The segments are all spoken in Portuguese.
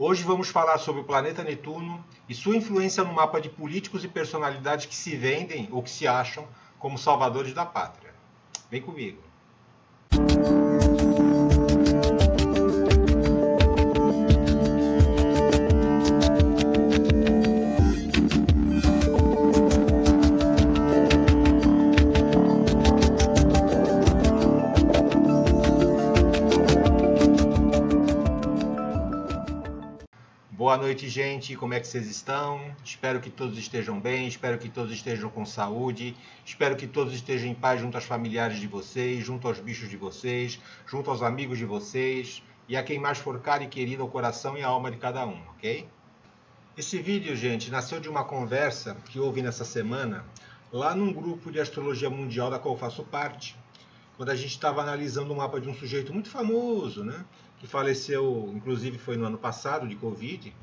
Hoje vamos falar sobre o planeta Netuno e sua influência no mapa de políticos e personalidades que se vendem ou que se acham como salvadores da pátria. Vem comigo. Boa noite, gente. Como é que vocês estão? Espero que todos estejam bem, espero que todos estejam com saúde, espero que todos estejam em paz junto aos familiares de vocês, junto aos bichos de vocês, junto aos amigos de vocês e a quem mais for caro e querido ao coração e à alma de cada um, ok? Esse vídeo, gente, nasceu de uma conversa que houve nessa semana lá num grupo de astrologia mundial da qual eu faço parte, quando a gente estava analisando o mapa de um sujeito muito famoso, né? Que faleceu, inclusive foi no ano passado, de Covid,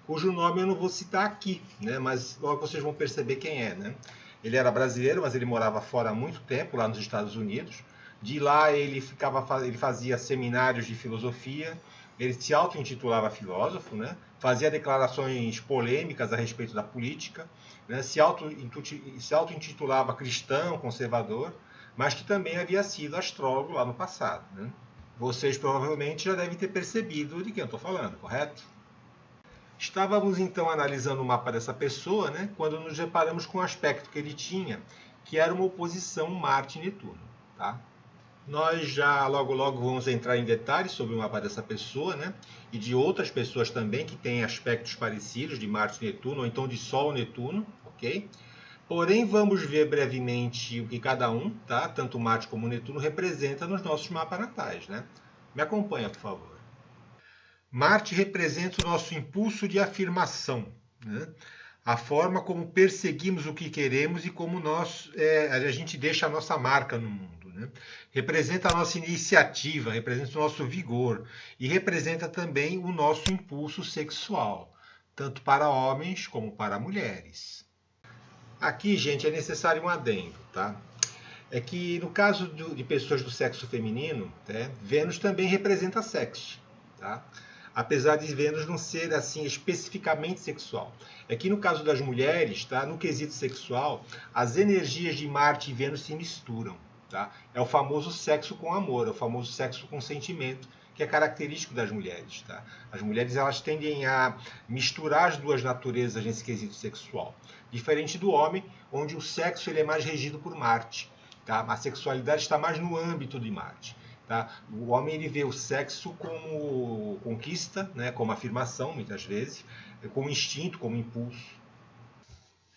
cujo nome eu não vou citar aqui, né? Mas logo vocês vão perceber quem é, né? Ele era brasileiro, mas ele morava fora há muito tempo, lá nos Estados Unidos. De lá ele fazia seminários de filosofia, ele se auto-intitulava filósofo, né? Fazia declarações polêmicas a respeito da política, né? Se auto-intitulava cristão, conservador, mas que também havia sido astrólogo lá no passado, né? Vocês provavelmente já devem ter percebido de quem eu estou falando, correto? Estávamos então analisando o mapa dessa pessoa, né, quando nos deparamos com o aspecto que ele tinha, que era uma oposição Marte-Netuno. Tá? Nós já logo vamos entrar em detalhes sobre o mapa dessa pessoa, né, e de outras pessoas também que têm aspectos parecidos de Marte-Netuno, ou então de Sol-Netuno, ok? Porém, vamos ver brevemente o que cada um, tá? Tanto Marte como Netuno, representa nos nossos mapas natais, né? Me acompanha, por favor. Marte representa o nosso impulso de afirmação, né? A forma como perseguimos o que queremos e como a gente deixa a nossa marca no mundo, né? Representa a nossa iniciativa, representa o nosso vigor e representa também o nosso impulso sexual, tanto para homens como para mulheres. Aqui, gente, é necessário um adendo, tá? É que no caso de pessoas do sexo feminino, né, Vênus também representa sexo, tá? Apesar de Vênus não ser assim especificamente sexual. É que no caso das mulheres, tá, no quesito sexual, as energias de Marte e Vênus se misturam, tá? É o famoso sexo com amor, é o famoso sexo com sentimento, que é característico das mulheres, tá? As mulheres elas tendem a misturar as duas naturezas nesse quesito sexual. Diferente do homem, onde o sexo ele é mais regido por Marte. Tá? A sexualidade está mais no âmbito de Marte. Tá? O homem ele vê o sexo como conquista, né? Como afirmação, muitas vezes, como instinto, como impulso.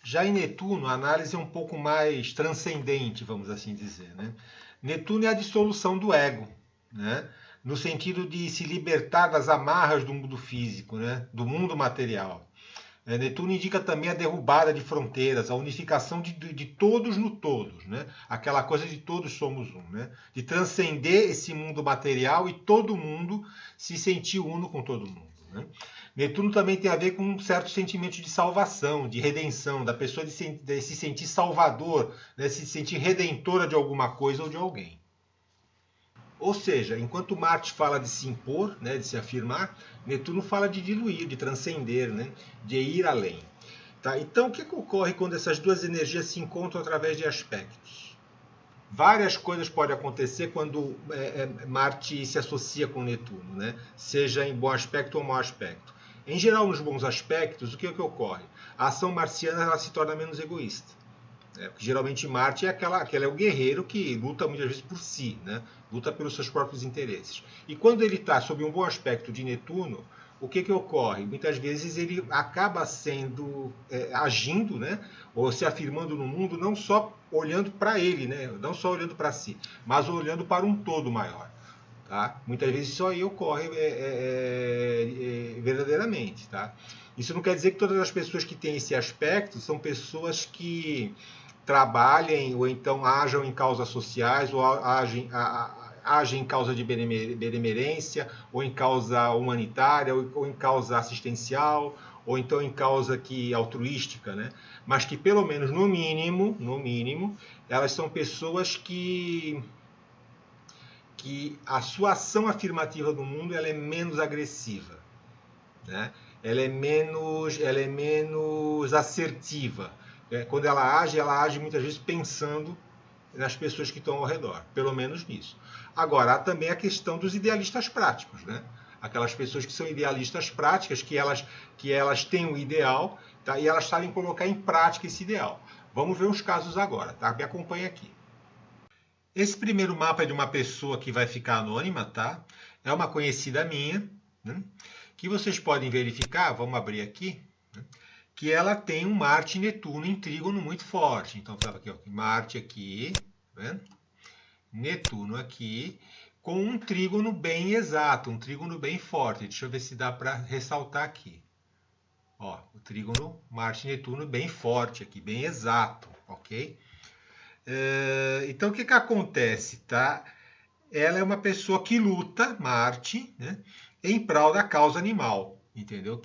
Já em Netuno, a análise é um pouco mais transcendente, vamos assim dizer. Né? Netuno é a dissolução do ego, né? No sentido de se libertar das amarras do mundo físico, né? Do mundo material. Netuno indica também a derrubada de fronteiras, a unificação de todos no todos, né? Aquela coisa de todos somos um, né? De transcender esse mundo material e todo mundo se sentir uno com todo mundo. Né? Netuno também tem a ver com um certo sentimento de salvação, de redenção, da pessoa de se sentir salvador, né? Se sentir redentora de alguma coisa ou de alguém. Ou seja, enquanto Marte fala de se impor, né, de se afirmar, Netuno fala de diluir, de transcender, né, de ir além. Tá? Então, o que ocorre quando essas duas energias se encontram através de aspectos? Várias coisas podem acontecer quando Marte se associa com Netuno, né? Seja em bom aspecto ou mau aspecto. Em geral, nos bons aspectos, o que ocorre? A ação marciana ela se torna menos egoísta. Porque geralmente Marte é aquele é o guerreiro que luta muitas vezes por si, né? Luta pelos seus próprios interesses. E quando ele está sob um bom aspecto de Netuno, o que ocorre? Muitas vezes ele acaba agindo, né? Ou se afirmando no mundo, não só olhando para ele, né? Não só olhando para si, mas olhando para um todo maior. Tá? Muitas vezes isso aí ocorre verdadeiramente. Tá? Isso não quer dizer que todas as pessoas que têm esse aspecto são pessoas que trabalhem ou então ajam em causas sociais ou agem em causa de benemerência ou em causa humanitária ou em causa assistencial ou então em causa altruística, né? Mas que pelo menos no mínimo, elas são pessoas que a sua ação afirmativa no mundo ela é menos agressiva. né? Ela é menos assertiva. Quando ela age muitas vezes pensando nas pessoas que estão ao redor, pelo menos nisso. Agora, há também a questão dos idealistas práticos, né? Aquelas pessoas que são idealistas práticas, que elas têm um ideal, tá? E elas sabem colocar em prática esse ideal. Vamos ver uns casos agora, tá? Me acompanha aqui. Esse primeiro mapa é de uma pessoa que vai ficar anônima, tá? É uma conhecida minha, né? Que vocês podem verificar, vamos abrir aqui, né? Que ela tem um Marte e Netuno em trígono muito forte. Então, estava aqui, ó, Marte aqui, tá vendo? Netuno aqui, com um trígono bem exato, um trígono bem forte. Deixa eu ver se dá para ressaltar aqui. Ó, o trígono Marte e Netuno bem forte aqui, bem exato, ok? Então, o que acontece, tá? Ela é uma pessoa que luta, Marte, né, em prol da causa animal, entendeu?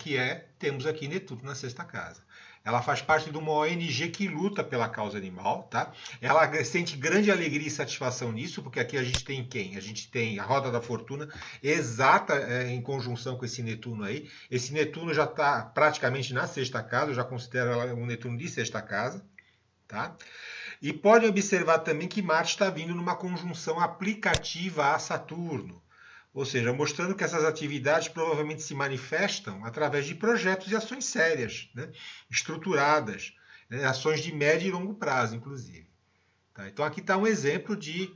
Temos aqui Netuno na sexta casa. Ela faz parte de uma ONG que luta pela causa animal, tá? Ela sente grande alegria e satisfação nisso, porque aqui a gente tem quem? A gente tem a Roda da Fortuna exata em conjunção com esse Netuno aí. Esse Netuno já está praticamente na sexta casa, eu já considero ela um Netuno de sexta casa, tá? E pode observar também que Marte está vindo numa conjunção aplicativa a Saturno. Ou seja, mostrando que essas atividades provavelmente se manifestam através de projetos e ações sérias, né? Estruturadas, né? Ações de médio e longo prazo, inclusive. Tá? Então aqui está um exemplo de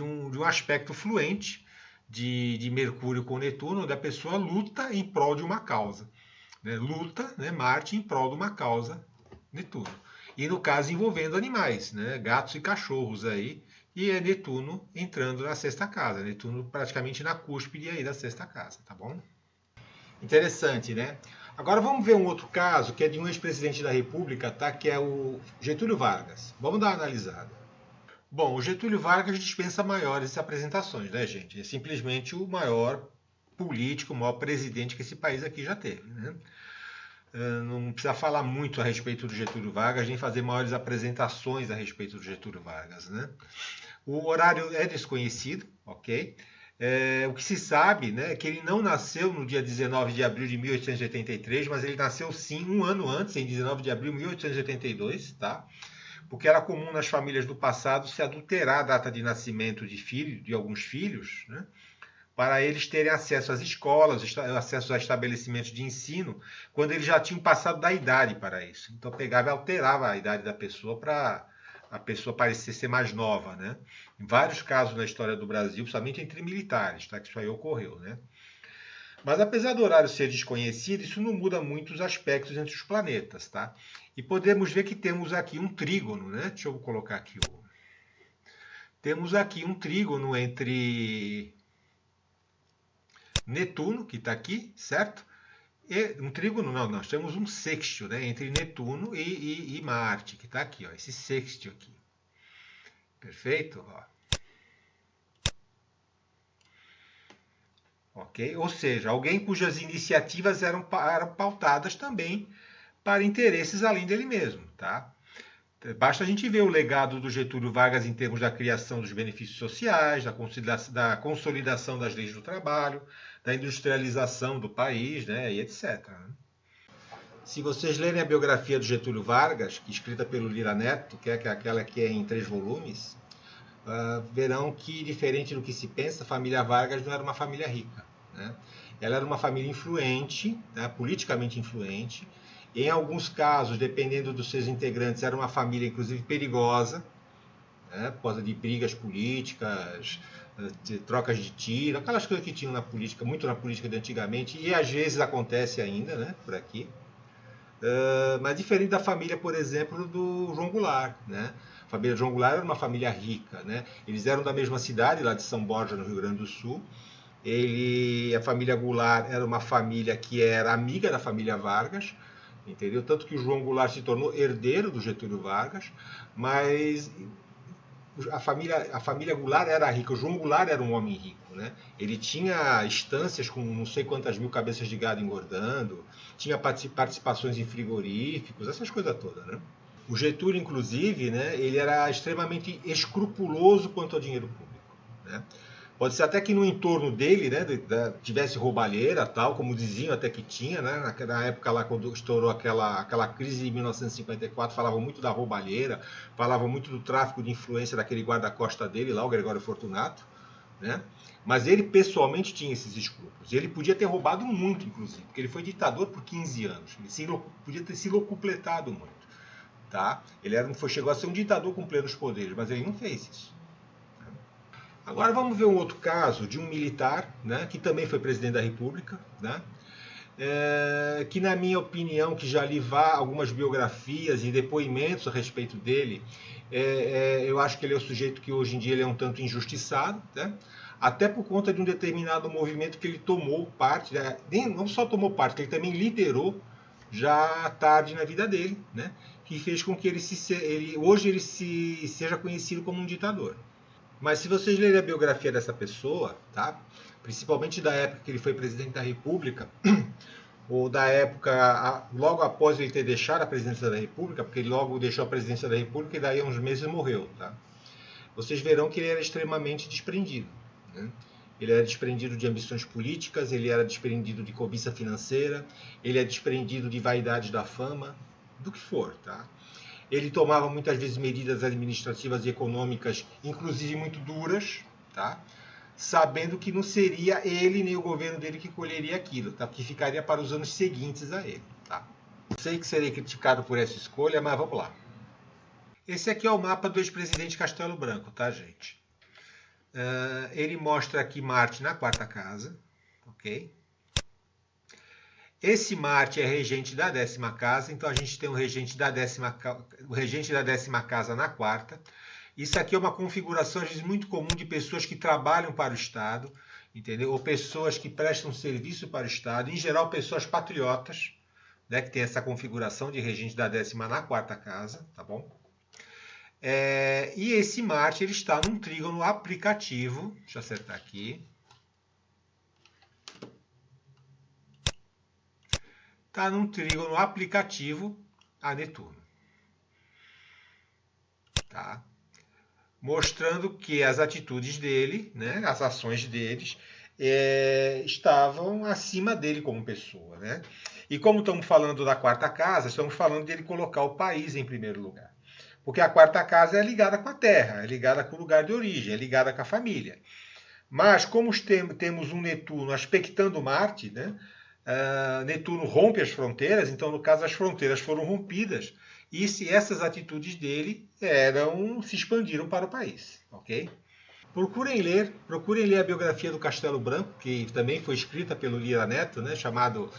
um aspecto fluente de Mercúrio com Netuno, onde a pessoa luta em prol de uma causa. Né? Luta, né? Marte em prol de uma causa, Netuno. E no caso envolvendo animais, né? Gatos e cachorros aí, e é Netuno entrando na sexta casa, Netuno praticamente na cúspide aí da sexta casa, tá bom? Interessante, né? Agora vamos ver um outro caso, que é de um ex-presidente da República, tá? Que é o Getúlio Vargas. Vamos dar uma analisada. Bom, o Getúlio Vargas dispensa maiores apresentações, né, gente? É simplesmente o maior político, o maior presidente que esse país aqui já teve, né? Não precisa falar muito a respeito do Getúlio Vargas, nem fazer maiores apresentações a respeito do Getúlio Vargas, né? O horário é desconhecido, ok? O que se sabe, né, é que ele não nasceu no dia 19 de abril de 1883, mas ele nasceu sim um ano antes, em 19 de abril de 1882, tá? Porque era comum nas famílias do passado se adulterar a data de nascimento de alguns filhos, né? Para eles terem acesso às escolas, acesso a estabelecimentos de ensino, quando eles já tinham passado da idade para isso. Então pegava e alterava a idade da pessoa para a pessoa parecer ser mais nova, né? Em vários casos na história do Brasil, principalmente entre militares, tá? Que isso aí ocorreu, né? Mas apesar do horário ser desconhecido, isso não muda muito os aspectos entre os planetas, tá? E podemos ver que temos aqui um trígono, né? Deixa eu colocar aqui Temos aqui um trígono entre Netuno, que está aqui, certo? E um trígono, não, nós temos um sextil, né, entre Netuno e Marte, que está aqui, ó, esse sextil aqui. Perfeito? Ó. Ok? Ou seja, alguém cujas iniciativas eram pautadas também para interesses além dele mesmo, tá? Basta a gente ver o legado do Getúlio Vargas em termos da criação dos benefícios sociais, da consolidação das leis do trabalho, da industrialização do país, né, e etc. Se vocês lerem a biografia do Getúlio Vargas, escrita pelo Lira Neto, que é aquela que é em 3 volumes, verão que, diferente do que se pensa, a família Vargas não era uma família rica, né? Ela era uma família influente, né, politicamente influente. Em alguns casos, dependendo dos seus integrantes, era uma família, inclusive, perigosa, né, por causa de brigas políticas, de trocas de tiro, aquelas coisas que tinham na política, muito na política de antigamente, e às vezes acontece ainda, né, por aqui. Mas diferente da família, por exemplo, do João Goulart, né? A família João Goulart era uma família rica, né? Eles eram da mesma cidade, lá de São Borja, no Rio Grande do Sul. A família Goulart era uma família que era amiga da família Vargas, entendeu? Tanto que o João Goulart se tornou herdeiro do Getúlio Vargas, mas a família Goulart era rica, o João Goulart era um homem rico, né? Ele tinha estâncias com não sei quantas mil cabeças de gado engordando, tinha participações em frigoríficos, essas coisas todas, né? O Getúlio, inclusive, né, ele era extremamente escrupuloso quanto ao dinheiro público, né? Pode ser até que no entorno dele, né, tivesse roubalheira, tal, como diziam até que tinha, né, naquela época lá quando estourou aquela crise de 1954, falavam muito da roubalheira, falavam muito do tráfico de influência daquele guarda-costa dele lá, o Gregório Fortunato, né? Mas ele pessoalmente tinha esses escrúpulos. Ele podia ter roubado muito, inclusive, porque ele foi ditador por 15 anos. Ele podia ter se locupletado muito, tá? Chegou a ser um ditador com plenos poderes, mas ele não fez isso. Agora vamos ver um outro caso de um militar, né, que também foi presidente da República, né, que na minha opinião, que já li algumas biografias e depoimentos a respeito dele, eu acho que ele é o sujeito que hoje em dia ele é um tanto injustiçado, né, até por conta de um determinado movimento que ele tomou parte, né, não só tomou parte, que ele também liderou já tarde na vida dele, né, que fez com que hoje ele seja conhecido como um ditador. Mas se vocês lerem a biografia dessa pessoa, tá? Principalmente da época que ele foi presidente da República, ou da época logo após ele ter deixado a presidência da República, porque ele logo deixou a presidência da República e daí a uns meses morreu, tá? Vocês verão que ele era extremamente desprendido, né? Ele era desprendido de ambições políticas, ele era desprendido de cobiça financeira, ele é desprendido de vaidades da fama, do que for, tá? Ele tomava muitas vezes medidas administrativas e econômicas, inclusive muito duras, tá? Sabendo que não seria ele nem o governo dele que colheria aquilo, tá? Que ficaria para os anos seguintes a ele. Tá? Sei que serei criticado por essa escolha, mas vamos lá. Esse aqui é o mapa do ex-presidente Castelo Branco, tá, gente? Ele mostra aqui Marte na quarta casa, ok? Esse Marte é regente da 10ª casa, então a gente tem o regente da 10ª casa na quarta. Isso aqui é uma configuração, às vezes, muito comum de pessoas que trabalham para o Estado, entendeu? Ou pessoas que prestam serviço para o Estado, em geral pessoas patriotas, né, que tem essa configuração de regente da 10ª na quarta casa, tá bom? E esse Marte ele está num trígono aplicativo, deixa eu acertar aqui. Está num trígono aplicativo a Netuno. Tá? Mostrando que as atitudes dele, né, as ações deles, estavam acima dele como pessoa. Né? E como estamos falando da quarta casa, estamos falando dele colocar o país em primeiro lugar. Porque a quarta casa é ligada com a terra, é ligada com o lugar de origem, é ligada com a família. Mas como temos um Netuno aspectando Marte, né? Netuno rompe as fronteiras, então no caso as fronteiras foram rompidas e essas atitudes dele se expandiram para o país, ok? Procurem ler a biografia do Castelo Branco, que também foi escrita pelo Lira Neto, né, chamado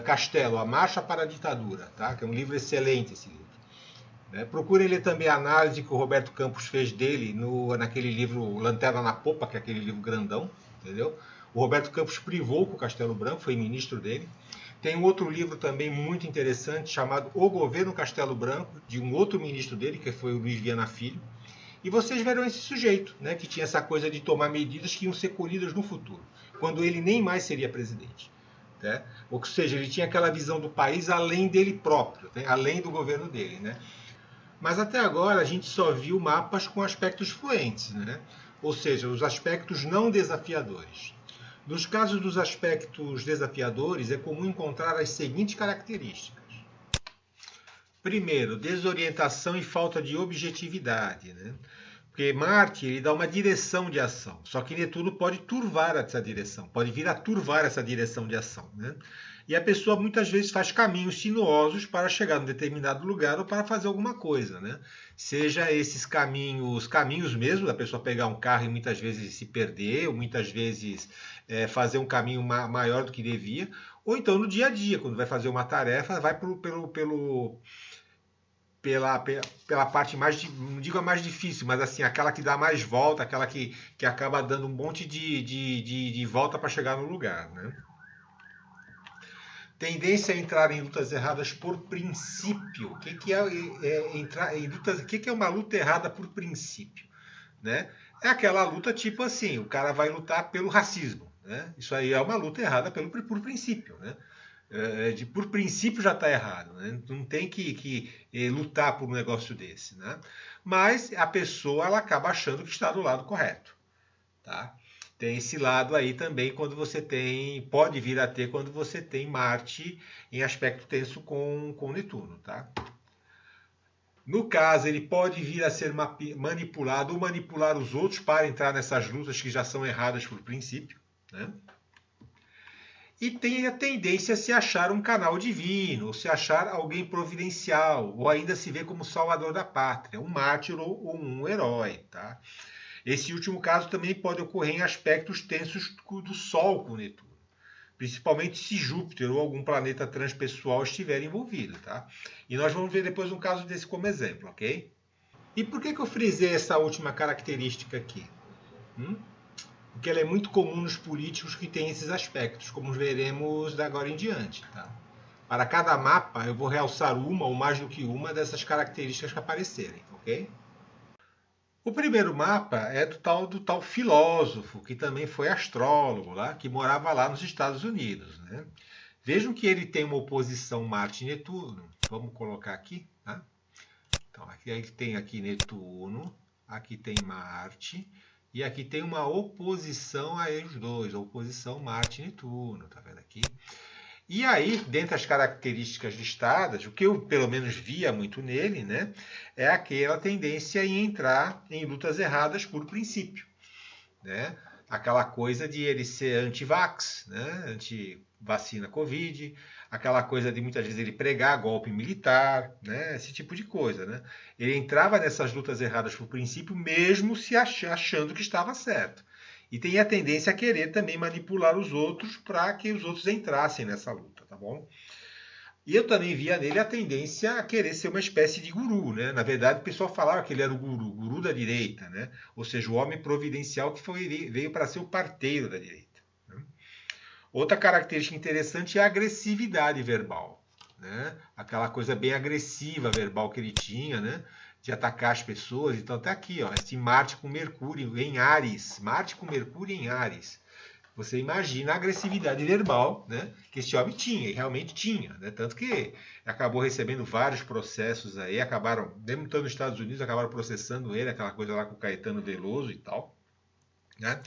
Castelo, a Marcha para a Ditadura, tá? Que é um livro excelente esse livro. Procurem ler também a análise que o Roberto Campos fez dele naquele livro Lanterna na Popa, que é aquele livro grandão, entendeu? O Roberto Campos privou com o Castelo Branco, foi ministro dele. Tem um outro livro também muito interessante chamado O Governo Castelo Branco, de um outro ministro dele, que foi o Luiz Viana Filho. E vocês verão esse sujeito, né, que tinha essa coisa de tomar medidas que iam ser colhidas no futuro, quando ele nem mais seria presidente. Né? Ou seja, ele tinha aquela visão do país além dele próprio, né, além do governo dele. Né? Mas até agora a gente só viu mapas com aspectos fluentes, né? Ou seja, os aspectos não desafiadores. Nos casos dos aspectos desafiadores, é comum encontrar as seguintes características. Primeiro, desorientação e falta de objetividade. Né? Porque Marte ele dá uma direção de ação, só que Netuno pode turvar essa direção, pode vir a turvar essa direção de ação. Né? E a pessoa muitas vezes faz caminhos sinuosos para chegar em determinado lugar ou para fazer alguma coisa. Né? Seja esses caminhos mesmo, da pessoa pegar um carro e muitas vezes se perder, ou muitas vezes fazer um caminho maior do que devia, ou então no dia a dia, quando vai fazer uma tarefa, vai pela parte mais, não digo a mais difícil, mas assim, aquela que dá mais volta, aquela que acaba dando um monte de volta para chegar no lugar. Né? Tendência a entrar em lutas erradas por princípio. O que é entrar em lutas? O que é uma luta errada por princípio? Né? É aquela luta tipo assim, o cara vai lutar pelo racismo. Né? Isso aí é uma luta errada por princípio. Né? Por princípio já está errado. Né? Não tem que lutar por um negócio desse. Né? Mas a pessoa ela acaba achando que está do lado correto. Tá? Tem esse lado aí também quando você tem, pode vir a ter quando você tem Marte em aspecto tenso com Netuno, tá? No caso, ele pode vir a ser manipulado ou manipular os outros para entrar nessas lutas que já são erradas por princípio, né? E tem a tendência a se achar um canal divino, ou se achar alguém providencial, ou ainda se ver como salvador da pátria, um mártir ou um herói, tá? Esse último caso também pode ocorrer em aspectos tensos do Sol com Netuno, principalmente se Júpiter ou algum planeta transpessoal estiver envolvido, tá? E nós vamos ver depois um caso desse como exemplo, ok? E por que eu frisei essa última característica aqui? Porque ela é muito comum nos políticos que têm esses aspectos, como veremos da agora em diante, tá? Para cada mapa, eu vou realçar uma ou mais do que uma dessas características que aparecerem, ok? O primeiro mapa é do tal filósofo, que também foi astrólogo, lá, que morava lá nos Estados Unidos, né? Vejam que ele tem uma oposição Marte e Netuno. Vamos colocar aqui, tá? Então, aqui tem aqui Netuno, aqui tem Marte, e aqui tem uma oposição a eles dois, a oposição Marte e Netuno, tá vendo aqui? E aí, dentre as características listadas, o que eu pelo menos via muito nele, né, é aquela tendência em entrar em lutas erradas por princípio, né? Aquela coisa de ele ser anti-vax, né, anti-vacina Covid, aquela coisa de muitas vezes ele pregar golpe militar, né, esse tipo de coisa, né? Ele entrava nessas lutas erradas por princípio, mesmo se achando que estava certo. E tem a tendência a querer também manipular os outros para que os outros entrassem nessa luta, tá bom? E eu também via nele a tendência a querer ser uma espécie de guru, né? Na verdade, o pessoal falava que ele era o guru da direita, né? Ou seja, o homem providencial que veio para ser o parteiro da direita. Né? Outra característica interessante é a agressividade verbal, né? Aquela coisa bem agressiva verbal que ele tinha, né? De atacar as pessoas. Então, até aqui, ó, esse Marte com Mercúrio em Áries. Marte com Mercúrio em Áries. Você imagina a agressividade verbal, né, que esse homem tinha, e realmente tinha. Né? Tanto que acabou recebendo vários processos aí, acabaram, mesmo estando nos Estados Unidos, acabaram processando ele, aquela coisa lá com o Caetano Veloso e tal. Né?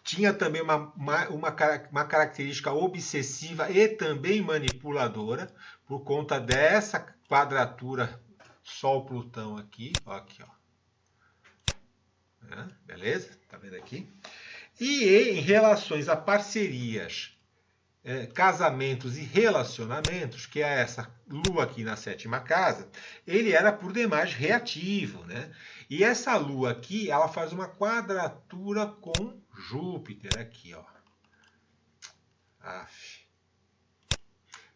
Tinha também uma característica obsessiva e também manipuladora, por conta dessa quadratura Sol-Plutão aqui, ó, né? Beleza? Tá vendo aqui? E em relações a parcerias, casamentos e relacionamentos, que é essa lua aqui na sétima casa, ele era por demais reativo, né? E essa lua aqui, ela faz uma quadratura com Júpiter aqui, ó.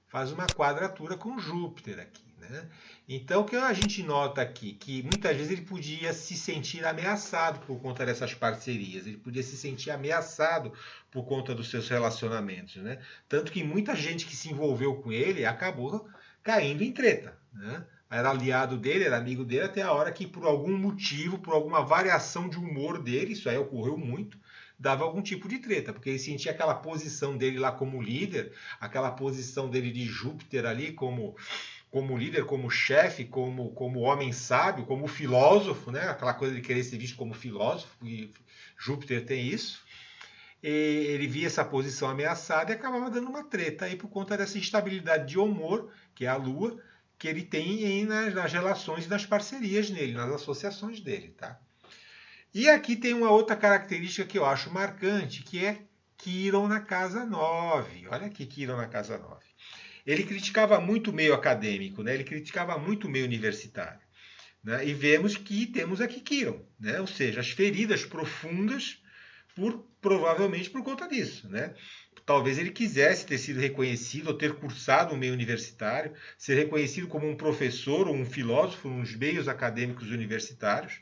Faz uma quadratura com Júpiter aqui, né? Então, o que a gente nota aqui? Que muitas vezes ele podia se sentir ameaçado por conta dessas parcerias, ele podia se sentir ameaçado por conta dos seus relacionamentos, né? Tanto que muita gente que se envolveu com ele acabou caindo em treta, né? Era aliado dele, era amigo dele, até a hora que, por algum motivo, por alguma variação de humor dele, isso aí ocorreu muito, dava algum tipo de treta, porque ele sentia aquela posição dele lá como líder, aquela posição dele de Júpiter ali como líder, como chefe, como homem sábio, como filósofo, né? Aquela coisa de querer ser visto como filósofo, e Júpiter tem isso. E ele via essa posição ameaçada e acabava dando uma treta aí por conta dessa instabilidade de humor, que é a Lua, que ele tem nas relações e nas parcerias nele, nas associações dele, tá? E aqui tem uma outra característica que eu acho marcante, que é Quiron na casa 9. Olha aqui Quiron na casa 9. Ele criticava muito o meio acadêmico, né? Ele criticava muito o meio universitário. Né? E vemos que temos aqui Quiron, né? Ou seja, as feridas profundas, provavelmente por conta disso. Né? Talvez ele quisesse ter sido reconhecido ou ter cursado o meio universitário, ser reconhecido como um professor ou um filósofo nos meios acadêmicos universitários,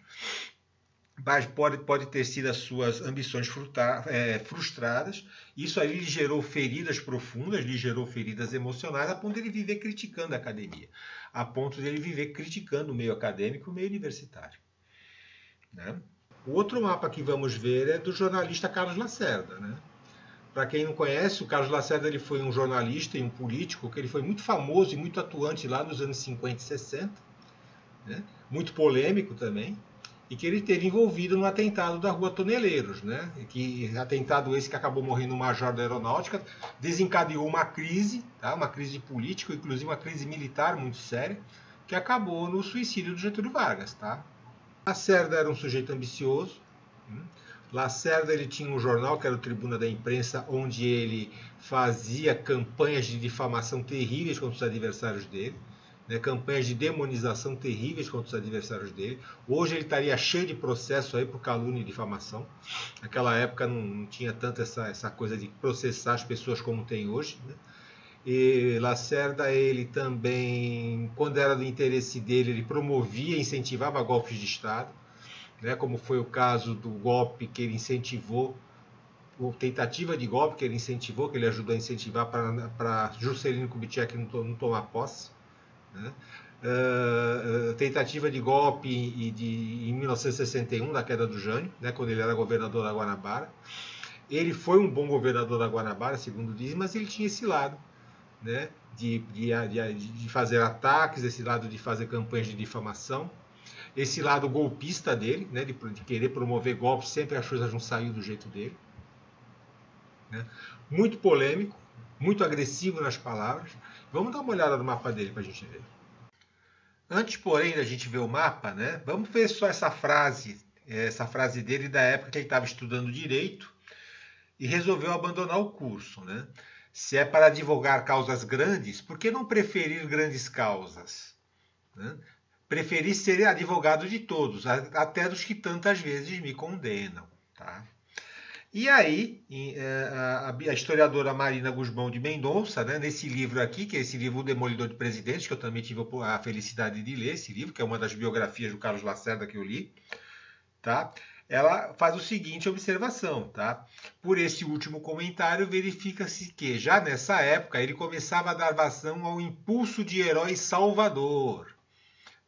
mas pode ter sido as suas ambições frustradas. Isso aí lhe gerou feridas profundas, lhe gerou feridas emocionais, a ponto de ele viver criticando a academia, a ponto de ele viver criticando o meio acadêmico e o meio universitário. Né? O outro mapa que vamos ver é do jornalista Carlos Lacerda. Né? Para quem não conhece, o Carlos Lacerda ele foi um jornalista e um político que ele foi muito famoso e muito atuante lá nos anos 50 e 60, né? Muito polêmico também. e que ele esteve envolvido no atentado da Rua Toneleiros, né? Que atentado esse que acabou morrendo um major da aeronáutica, desencadeou uma crise, tá? Uma crise política, inclusive uma crise militar muito séria, que acabou no suicídio do Getúlio Vargas, tá? Lacerda era um sujeito ambicioso. Lacerda ele tinha um jornal que era o Tribuna da Imprensa, onde ele fazia campanhas de difamação terríveis contra os adversários dele, né, campanhas de demonização terríveis contra os adversários dele. Hoje ele estaria cheio de processo aí por calúnia e difamação. Naquela época não tinha tanto essa coisa de processar as pessoas como tem hoje, né? E Lacerda, ele também, quando era do interesse dele, ele promovia e incentivava golpes de Estado, né, como foi o caso do golpe que ele incentivou, ou tentativa de golpe que ele incentivou, que ele ajudou a incentivar para Juscelino Kubitschek não tomar posse, né? Tentativa de golpe em 1961, da queda do Jânio, né, quando ele era governador da Guanabara. Ele foi um bom governador da Guanabara, segundo dizem, mas ele tinha esse lado, né, de fazer ataques, esse lado de fazer campanhas de difamação, esse lado golpista dele, né, de querer promover golpes, sempre as coisas não saíram do jeito dele, né? Muito polêmico, muito agressivo nas palavras. Vamos dar uma olhada no mapa dele para a gente ver. Antes, porém, da gente ver o mapa, né, vamos ver só essa frase dele da época que ele estava estudando direito e resolveu abandonar o curso, né? Se é para advogar causas grandes, por que não preferir grandes causas, né? Preferi ser advogado de todos, até dos que tantas vezes me condenam, tá? E aí, a historiadora Marina Gusmão de Mendonça, né, nesse livro aqui, que é esse livro O Demolidor de Presidentes, que eu também tive a felicidade de ler esse livro, que é uma das biografias do Carlos Lacerda que eu li, tá? Ela faz o seguinte observação, tá? Por esse último comentário, verifica-se que, já nessa época, ele começava a dar vazão ao impulso de herói salvador,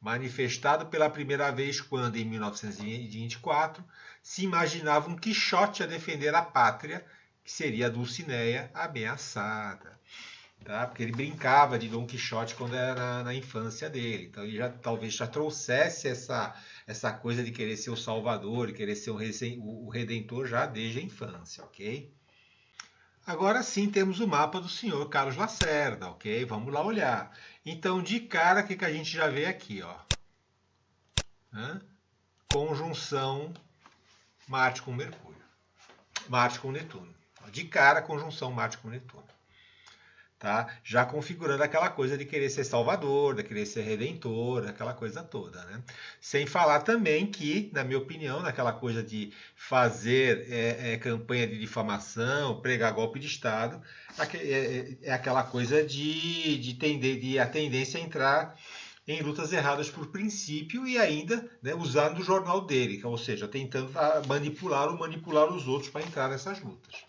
manifestado pela primeira vez quando, em 1924, se imaginava um Quixote a defender a pátria, que seria a Dulcineia ameaçada. Tá? Porque ele brincava de Dom Quixote quando era na infância dele. Então ele talvez já trouxesse essa coisa de querer ser o salvador, de querer ser o redentor já desde a infância, ok? Agora sim temos o mapa do senhor Carlos Lacerda, ok? Vamos lá olhar. Então, de cara, o que a gente já vê aqui, ó? Conjunção Marte com Mercúrio. Marte com Netuno. De cara, conjunção Marte com Netuno. Tá? Já configurando aquela coisa de querer ser salvador, de querer ser redentor, aquela coisa toda, né? Sem falar também que, na minha opinião, naquela coisa de fazer campanha de difamação, pregar golpe de Estado, é aquela coisa de a tendência a entrar em lutas erradas por princípio e ainda, né, usando o jornal dele, ou seja, tentando manipular os outros para entrar nessas lutas,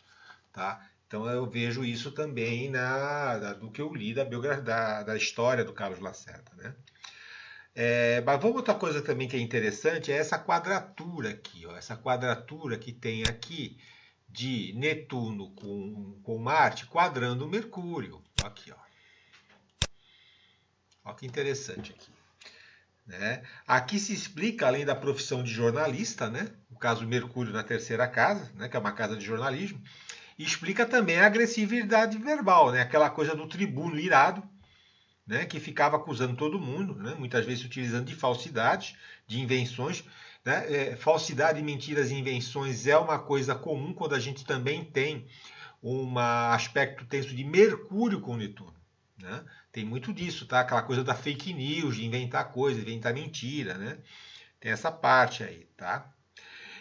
tá? Então eu vejo isso também do que eu li da história do Carlos Lacerda, né? Mas outra coisa também que é interessante é essa quadratura aqui, ó, essa quadratura que tem aqui de Netuno com Marte quadrando Mercúrio. Aqui, ó. Olha que interessante aqui. Né? Aqui se explica, além da profissão de jornalista, né? O caso Mercúrio na terceira casa, né? Que é uma casa de jornalismo, e explica também a agressividade verbal, né? Aquela coisa do tribuno irado, né? Que ficava acusando todo mundo, né? Muitas vezes utilizando de falsidades, de invenções. Né? Falsidade, mentiras e invenções é uma coisa comum quando a gente também tem um aspecto tenso de Mercúrio com Netuno. Né? Tem muito disso, tá? Aquela coisa da fake news, de inventar coisa, de inventar mentira, né? Tem essa parte aí, tá?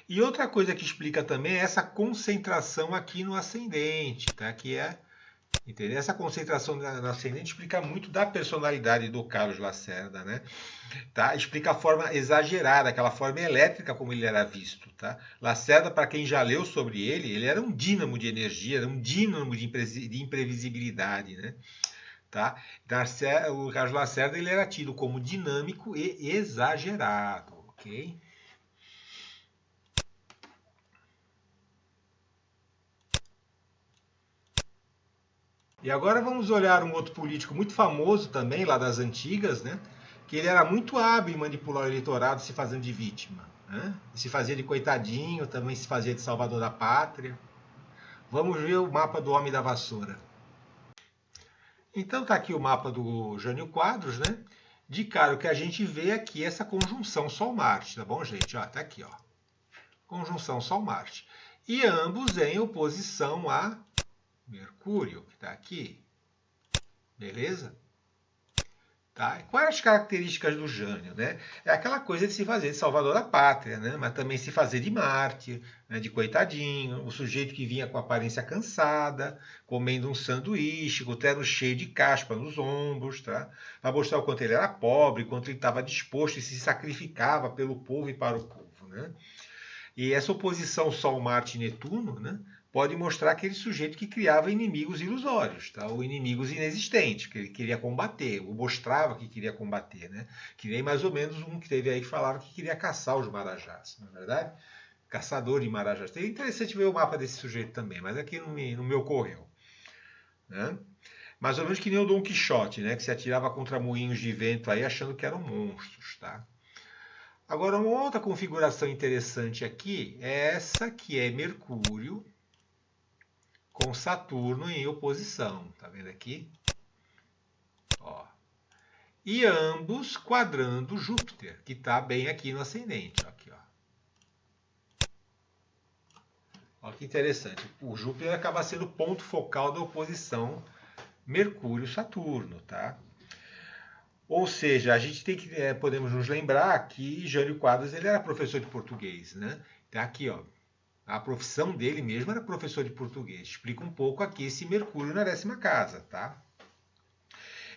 E outra coisa que explica também é essa concentração aqui no ascendente, tá? Que é, entendeu? Essa concentração no ascendente explica muito da personalidade do Carlos Lacerda, né? Tá? Explica a forma exagerada, aquela forma elétrica como ele era visto, tá? Lacerda, para quem já leu sobre ele era um dínamo de energia, era um dínamo de imprevisibilidade, né? Tá? O Carlos Lacerda ele era tido como dinâmico e exagerado, ok? E agora vamos olhar um outro político muito famoso também, lá das antigas, né? Que ele era muito hábil em manipular o eleitorado se fazendo de vítima. né? Se fazia de coitadinho, também se fazia de salvador da pátria. Vamos ver o mapa do Homem da Vassoura. Então tá aqui o mapa do Jânio Quadros, né? De cara, o que a gente vê aqui é essa conjunção Sol-Marte, tá bom, gente? Ó, tá aqui, ó. Conjunção Sol-Marte. E ambos em oposição a Mercúrio, que está aqui. Beleza? Tá? Quais as características do Jânio? Né? É aquela coisa de se fazer de salvador da pátria, né? Mas também se fazer de mártir, né? De coitadinho, o sujeito que vinha com aparência cansada, comendo um sanduíche, com o terno cheio de caspa nos ombros, tá? Para mostrar o quanto ele era pobre, quanto ele estava disposto e se sacrificava pelo povo e para o povo. Né? E essa oposição Sol-Marte-Netuno, né? Pode mostrar aquele sujeito que criava inimigos ilusórios, tá? Ou inimigos inexistentes, que ele queria combater, ou mostrava que queria combater, né? Que nem mais ou menos um que teve aí que falava que queria caçar os marajás, não é verdade? Caçador de marajás. É interessante ver o mapa desse sujeito também, mas aqui não me ocorreu. Né? Mais ou menos que nem o Dom Quixote, né? Que se atirava contra moinhos de vento aí achando que eram monstros, tá? Agora, uma outra configuração interessante aqui é essa que é Mercúrio com Saturno em oposição, tá vendo aqui? Ó. E ambos quadrando Júpiter, que está bem aqui no ascendente. Aqui, ó. Ó que interessante. O Júpiter acaba sendo o ponto focal da oposição Mercúrio-Saturno, tá? Ou seja, a gente tem que podemos nos lembrar que Jânio Quadros ele era professor de português, né? Tá aqui, ó. A profissão dele mesmo era professor de português. Explica um pouco aqui esse Mercúrio na 10ª casa, tá?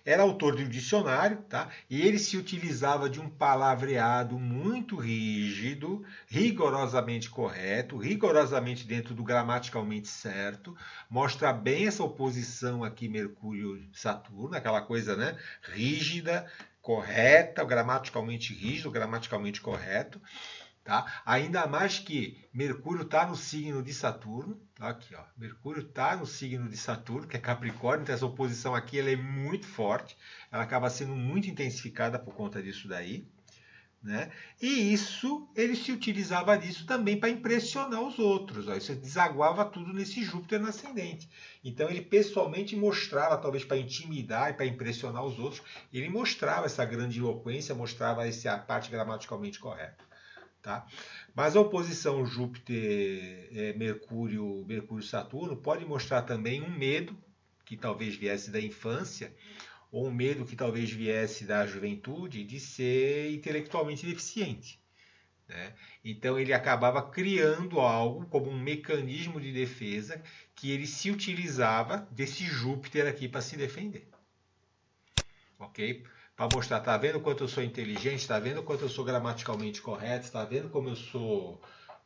Era autor de um dicionário, tá? E ele se utilizava de um palavreado muito rígido, rigorosamente correto, rigorosamente dentro do gramaticalmente certo. Mostra bem essa oposição aqui Mercúrio-Saturno, aquela coisa, né? Rígida, correta, gramaticalmente rígido, gramaticalmente correto. Tá? Ainda mais que Mercúrio está no signo de Saturno, tá? Aqui, ó. Mercúrio está no signo de Saturno, que é Capricórnio, então essa oposição aqui ela é muito forte, ela acaba sendo muito intensificada por conta disso daí. Né? E isso, ele se utilizava disso também para impressionar os outros. Ó. Isso desaguava tudo nesse Júpiter no ascendente. Então ele pessoalmente mostrava, talvez para intimidar e para impressionar os outros, ele mostrava essa grandiloquência, mostrava essa parte gramaticalmente correta. Tá? Mas a oposição Júpiter-Mercúrio-Saturno pode mostrar também um medo que talvez viesse da infância ou um medo que talvez viesse da juventude de ser intelectualmente deficiente. Né? Então ele acabava criando algo como um mecanismo de defesa que ele se utilizava desse Júpiter aqui para se defender. Ok? Para mostrar, tá vendo quanto eu sou inteligente, tá vendo quanto eu sou gramaticalmente correto, tá vendo como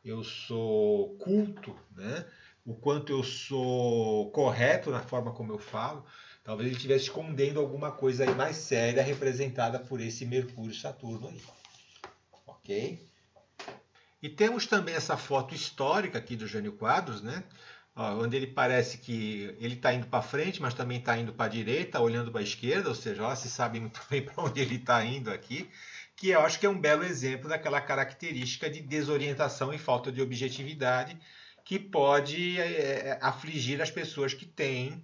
eu sou culto, né? O quanto eu sou correto na forma como eu falo. Talvez ele estivesse escondendo alguma coisa aí mais séria representada por esse Mercúrio-Saturno aí. Ok? E temos também essa foto histórica aqui do Jânio Quadros, né? Onde ele parece que ele está indo para frente, mas também está indo para a direita, olhando para a esquerda, ou seja, lá se sabe muito bem para onde ele está indo aqui, que eu acho que é um belo exemplo daquela característica de desorientação e falta de objetividade que pode afligir as pessoas que têm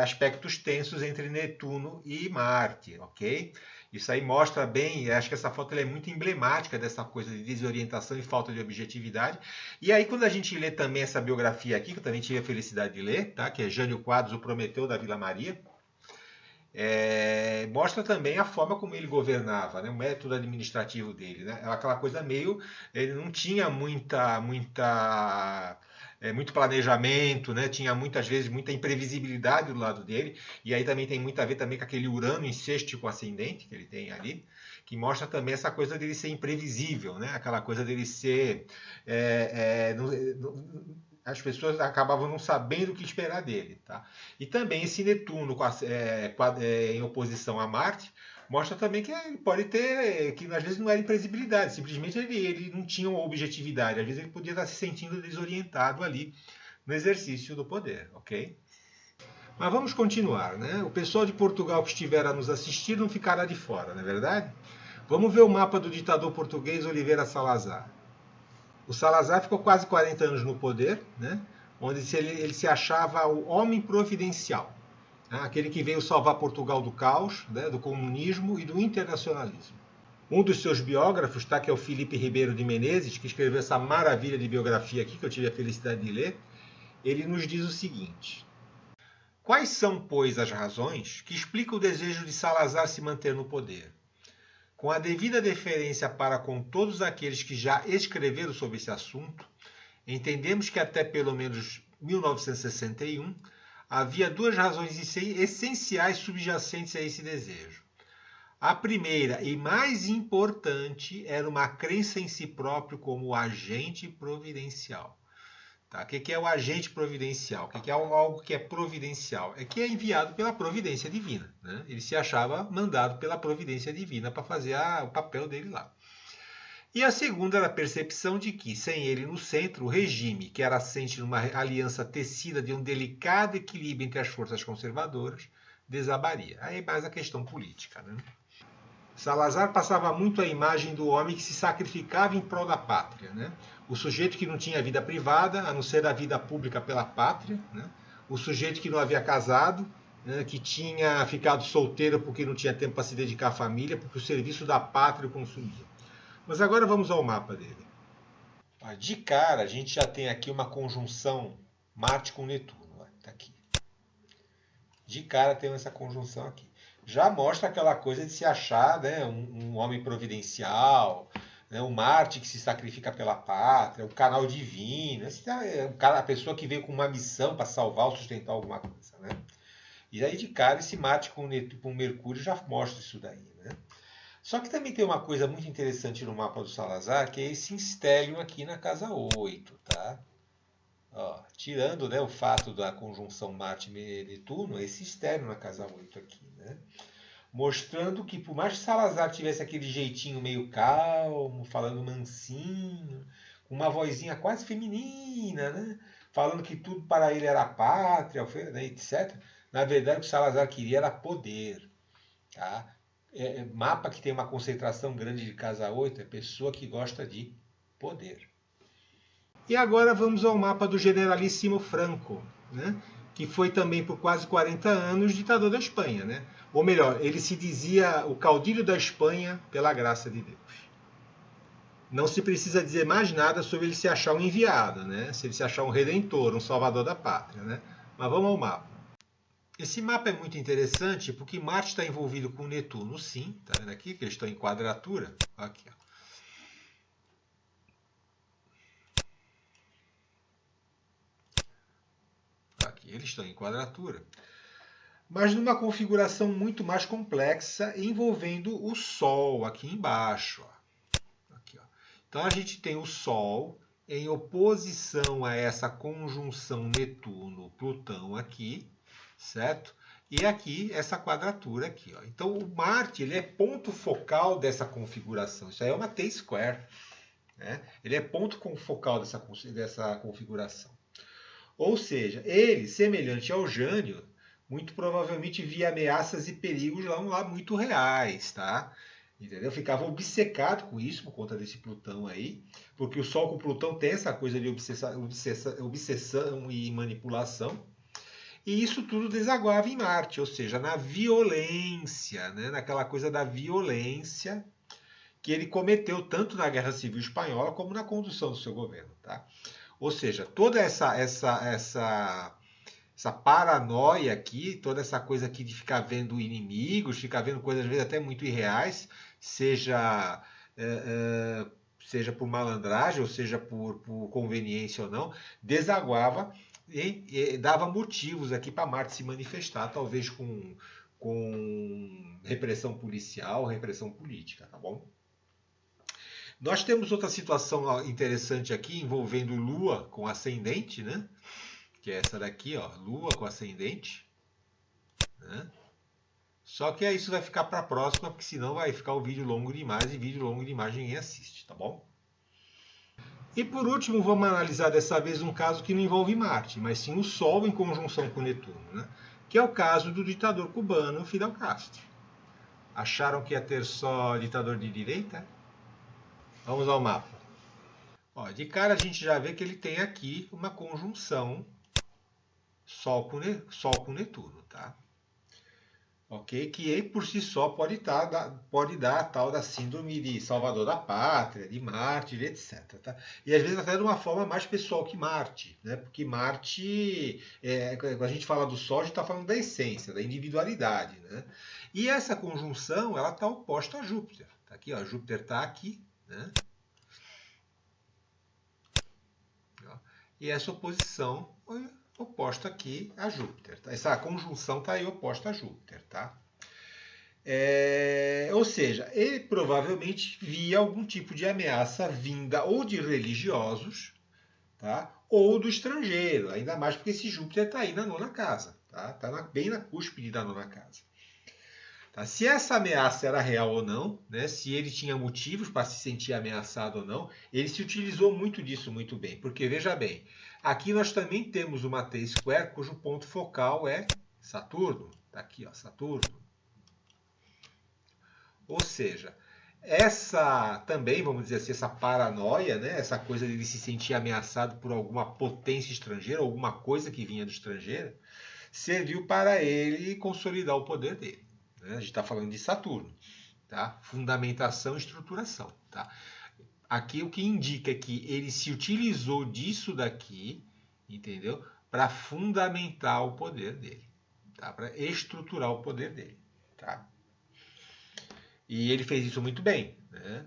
aspectos tensos entre Netuno e Marte, ok? Isso aí mostra bem, acho que essa foto é muito emblemática dessa coisa de desorientação e falta de objetividade. E aí quando a gente lê também essa biografia aqui, que eu também tive a felicidade de ler, tá? Que é Jânio Quadros, o Prometeu da Vila Maria, mostra também a forma como ele governava, né? O método administrativo dele. Né? Aquela coisa meio... Ele não tinha muito planejamento, né? Tinha muitas vezes muita imprevisibilidade do lado dele, e aí também tem muito a ver também com aquele Urano em sextil ascendente que ele tem ali, que mostra também essa coisa dele ser imprevisível, né? Aquela coisa dele ser... as pessoas acabavam não sabendo o que esperar dele. Tá? E também esse Netuno em oposição a Marte, mostra também que ele pode ter, que às vezes não era imprevisibilidade, simplesmente ele não tinha uma objetividade, às vezes ele podia estar se sentindo desorientado ali no exercício do poder, ok? Mas vamos continuar, né? O pessoal de Portugal que estiver a nos assistir não ficará de fora, não é verdade? Vamos ver o mapa do ditador português Oliveira Salazar. O Salazar ficou quase 40 anos no poder, né? Onde ele se achava o homem providencial, né? Aquele que veio salvar Portugal do caos, né? Do comunismo e do internacionalismo. Um dos seus biógrafos, tá, que é o Felipe Ribeiro de Menezes, que escreveu essa maravilha de biografia aqui, que eu tive a felicidade de ler, ele nos diz o seguinte: quais são, pois, as razões que explicam o desejo de Salazar se manter no poder? Com a devida deferência para com todos aqueles que já escreveram sobre esse assunto, entendemos que até pelo menos 1961 havia duas razões essenciais subjacentes a esse desejo. A primeira e mais importante era uma crença em si próprio como agente providencial. Tá? O que é o agente providencial? O que é algo que é providencial? É que é enviado pela providência divina, né? Ele se achava mandado pela providência divina para fazer o papel dele lá. E a segunda era a percepção de que, sem ele no centro, o regime, que era assente numa aliança tecida de um delicado equilíbrio entre as forças conservadoras, desabaria. Aí mais a questão política, né? Salazar passava muito a imagem do homem que se sacrificava em prol da pátria, né? O sujeito que não tinha vida privada, a não ser a vida pública pela pátria, né? O sujeito que não havia casado, né? Que tinha ficado solteiro porque não tinha tempo para se dedicar à família, porque o serviço da pátria o consumia. Mas agora vamos ao mapa dele. De cara, a gente já tem aqui uma conjunção Marte com Netuno. Está aqui. De cara temos essa conjunção aqui. Já mostra aquela coisa de se achar, né, um homem providencial, né, um Marte que se sacrifica pela pátria, o canal divino. Esse é a pessoa que veio com uma missão para salvar ou sustentar alguma coisa. Né? E aí de cara esse Marte com Mercúrio já mostra isso daí. Né? Só que também tem uma coisa muito interessante no mapa do Salazar, que é esse instélio aqui na casa 8. Tá? Ó, tirando, né, o fato da conjunção Marte-Netuno, esse externo na casa 8 aqui, né? Mostrando que por mais que Salazar tivesse aquele jeitinho meio calmo, falando mansinho, com uma vozinha quase feminina, né? Falando que tudo para ele era pátria, né, etc. Na verdade o que Salazar queria era poder. Tá? Mapa que tem uma concentração grande de casa 8 é pessoa que gosta de poder. E agora vamos ao mapa do generalíssimo Franco, né? Que foi também por quase 40 anos ditador da Espanha. Né? Ou melhor, ele se dizia o caudilho da Espanha pela graça de Deus. Não se precisa dizer mais nada sobre ele se achar um enviado, né? Se ele se achar um redentor, um salvador da pátria. Né? Mas vamos ao mapa. Esse mapa é muito interessante porque Marte está envolvido com Netuno, sim. Tá vendo aqui que eles estão em quadratura? Aqui, ó. Aqui eles estão em quadratura, mas numa configuração muito mais complexa, envolvendo o Sol aqui embaixo. Ó. Aqui, ó. Então a gente tem o Sol em oposição a essa conjunção Netuno-Plutão aqui, certo? E aqui essa quadratura aqui. Ó. Então o Marte ele é ponto focal dessa configuração. Isso aí é uma T-square. Né? Ele é ponto focal dessa configuração. Ou seja, ele, semelhante ao Jânio, muito provavelmente via ameaças e perigos lá muito reais, tá? Entendeu? Ficava obcecado com isso por conta desse Plutão aí, porque o Sol com Plutão tem essa coisa de obsessão e manipulação, e isso tudo desaguava em Marte, ou seja, na violência, né? Naquela coisa da violência que ele cometeu tanto na Guerra Civil Espanhola como na condução do seu governo, tá? Ou seja, toda essa paranoia aqui, toda essa coisa aqui de ficar vendo inimigos, ficar vendo coisas às vezes até muito irreais, seja por malandragem ou seja por conveniência ou não, desaguava e dava motivos aqui para Marte se manifestar, talvez com repressão policial, repressão política, tá bom? Nós temos outra situação interessante aqui envolvendo Lua com ascendente, né? Que é essa daqui, ó, Lua com ascendente. Né? Só que aí isso vai ficar para a próxima, porque senão vai ficar o vídeo longo demais e vídeo longo demais ninguém assiste, tá bom? E por último, vamos analisar dessa vez um caso que não envolve Marte, mas sim o Sol em conjunção com Netuno, né? Que é o caso do ditador cubano Fidel Castro. Acharam que ia ter só ditador de direita? Vamos ao mapa. Ó, de cara a gente já vê que ele tem aqui uma conjunção Sol com Netuno, tá? Ok? Que por si só pode dar a tal da síndrome de Salvador da Pátria, de Marte, etc. Tá? E às vezes até de uma forma mais pessoal que Marte, né? Porque Marte, quando a gente fala do Sol, a gente está falando da essência, da individualidade, né? E essa conjunção, ela está oposta a Júpiter. Tá aqui, ó, Júpiter está aqui, né? E essa oposição oposta aqui a Júpiter. Tá? Essa conjunção está aí oposta a Júpiter, tá? Ou seja, ele provavelmente via algum tipo de ameaça vinda ou de religiosos, tá? Ou do estrangeiro, ainda mais porque esse Júpiter está aí na nona casa, tá? Está bem na cúspide da nona casa. Tá? Se essa ameaça era real ou não, né? Se ele tinha motivos para se sentir ameaçado ou não, ele se utilizou muito disso muito bem. Porque, veja bem, aqui nós também temos uma T-square cujo ponto focal é Saturno. Está aqui, ó, Saturno. Ou seja, essa também, vamos dizer assim, essa paranoia, né? Essa coisa de ele se sentir ameaçado por alguma potência estrangeira, alguma coisa que vinha do estrangeiro, serviu para ele consolidar o poder dele. Né? A gente está falando de Saturno, tá? Fundamentação e estruturação. Tá? Aqui o que indica é que ele se utilizou disso daqui, entendeu? Para fundamentar o poder dele, tá? Para estruturar o poder dele. Tá? E ele fez isso muito bem. Né?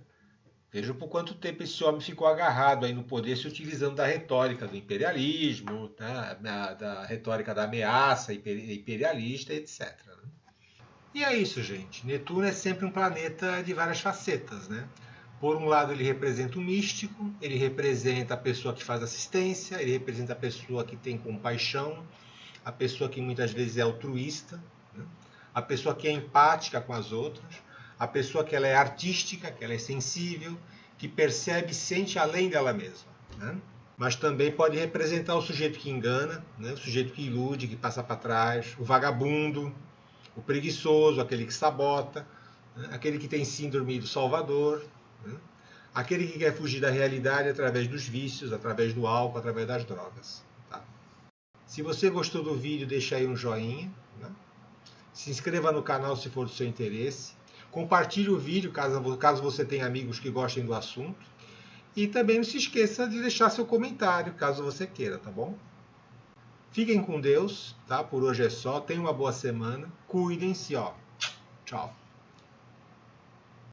Veja por quanto tempo esse homem ficou agarrado aí no poder, se utilizando da retórica do imperialismo, tá? Da retórica da ameaça imperialista, etc. Né? E é isso, gente. Netuno é sempre um planeta de várias facetas, né? Por um lado, ele representa o místico, ele representa a pessoa que faz assistência, ele representa a pessoa que tem compaixão, a pessoa que muitas vezes é altruísta, né? A pessoa que é empática com as outras, a pessoa que ela é artística, que ela é sensível, que percebe e sente além dela mesma. Né? Mas também pode representar o sujeito que engana, né? O sujeito que ilude, que passa para trás, o vagabundo, o preguiçoso, aquele que sabota, né? Aquele que tem síndrome do Salvador, né? Aquele que quer fugir da realidade através dos vícios, através do álcool, através das drogas. Tá? Se você gostou do vídeo, deixa aí um joinha. Né? Se inscreva no canal se for do seu interesse. Compartilhe o vídeo caso você tenha amigos que gostem do assunto. E também não se esqueça de deixar seu comentário, caso você queira, tá bom? Fiquem com Deus, tá? Por hoje é só. Tenham uma boa semana. Cuidem-se, ó. Tchau.